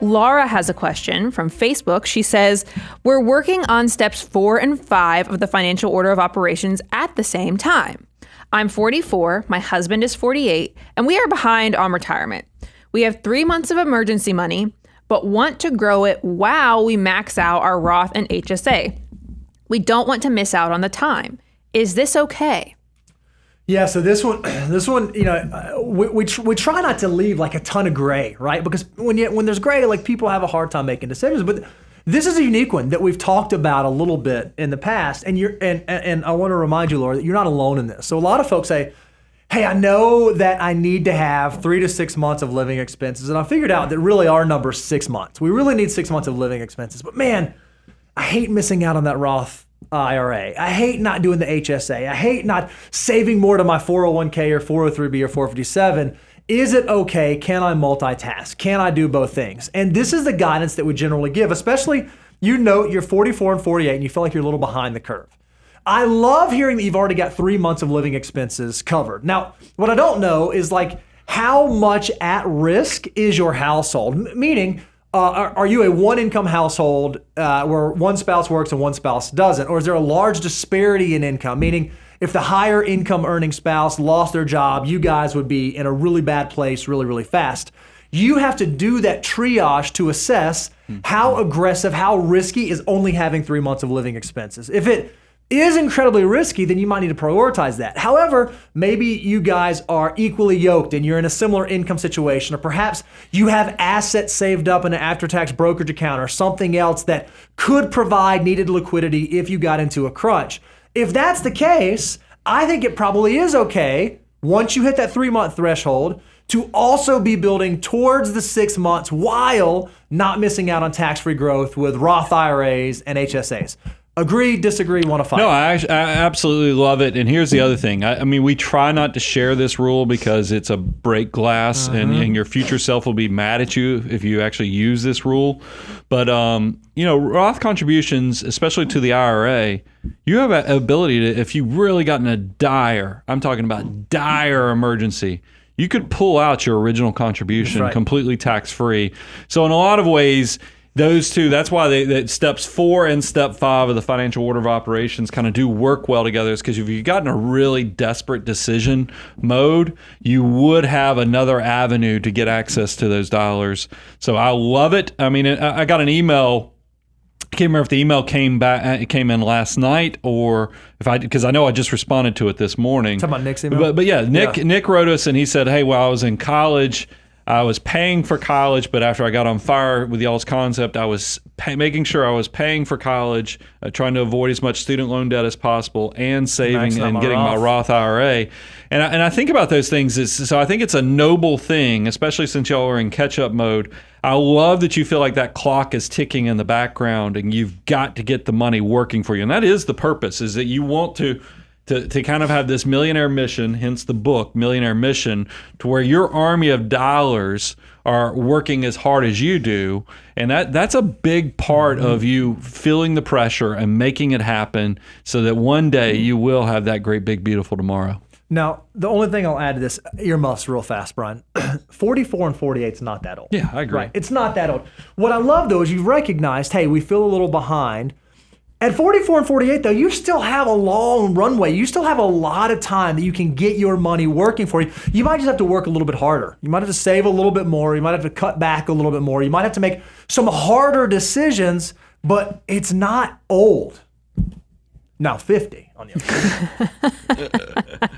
Laura has a question from Facebook. She says, we're working on steps 4 and 5 of the financial order of operations at the same time. I'm 44, my husband is 48, and we are behind on retirement. We have 3 months of emergency money, but want to grow it while we max out our Roth and HSA. We don't want to miss out on the time. Is this okay? Yeah, so this one, we try not to leave like a ton of gray, right? Because when there's gray, like people have a hard time making decisions. But this is a unique one that we've talked about a little bit in the past, and I want to remind you, Laura, that you're not alone in this. So a lot of folks say, hey, I know that I need to have 3 to 6 months of living expenses. And I figured out that really our number is 6 months. We really need 6 months of living expenses. But man, I hate missing out on that Roth IRA. I hate not doing the HSA. I hate not saving more to my 401k or 403b or 457. Is it okay? Can I multitask? Can I do both things? And this is the guidance that we generally give, especially you're 44 and 48 and you feel like you're a little behind the curve. I love hearing that you've already got 3 months of living expenses covered. Now, what I don't know is like how much at risk is your household? Meaning, are you a one-income household where one spouse works and one spouse doesn't? Or is there a large disparity in income? Meaning, if the higher income earning spouse lost their job, you guys would be in a really bad place really, really fast. You have to do that triage to assess how aggressive, how risky is only having 3 months of living expenses. If it is incredibly risky, then you might need to prioritize that. However, maybe you guys are equally yoked and you're in a similar income situation, or perhaps you have assets saved up in an after-tax brokerage account or something else that could provide needed liquidity if you got into a crunch. If that's the case, I think it probably is okay, once you hit that 3-month threshold, to also be building towards the 6 months while not missing out on tax-free growth with Roth IRAs and HSAs. Agree, disagree, want to fight? No, I absolutely love it. And here's the other thing. I mean, we try not to share this rule because it's a break glass and your future self will be mad at you if you actually use this rule. But, Roth contributions, especially to the IRA, you have an ability to, if you really got in a dire emergency, you could pull out your original contribution completely tax-free. So in a lot of ways, those two, that's why that steps 4 and step 5 of the financial order of operations kind of do work well together, is because if you got in a really desperate decision mode, you would have another avenue to get access to those dollars. So I love it. I mean, I got an email. I can't remember if the email came in last night or because I know I just responded to it this morning. Talking about Nick's email? But yeah, Nick wrote us and he said, hey, while I was in college, I was paying for college, but after I got on fire with y'all's concept, I was making sure I was paying for college, trying to avoid as much student loan debt as possible, and saving and getting my Roth IRA. And I think about those things. So I think it's a noble thing, especially since y'all are in catch-up mode. I love that you feel like that clock is ticking in the background, and you've got to get the money working for you. And that is the purpose, is that you want to kind of have this millionaire mission, hence the book, Millionaire Mission, to where your army of dollars are working as hard as you do. And that's a big part of you feeling the pressure and making it happen so that one day you will have that great, big, beautiful tomorrow. Now, the only thing I'll add to this, earmuffs real fast, Brian. 44 and 48 is not that old. Yeah, I agree. Right. It's not that old. What I love, though, is you've recognized, hey, we feel a little behind. At 44 and 48, though, you still have a long runway. You still have a lot of time that you can get your money working for you. You might just have to work a little bit harder. You might have to save a little bit more. You might have to cut back a little bit more. You might have to make some harder decisions, but it's not old. Now 50 on the other hand.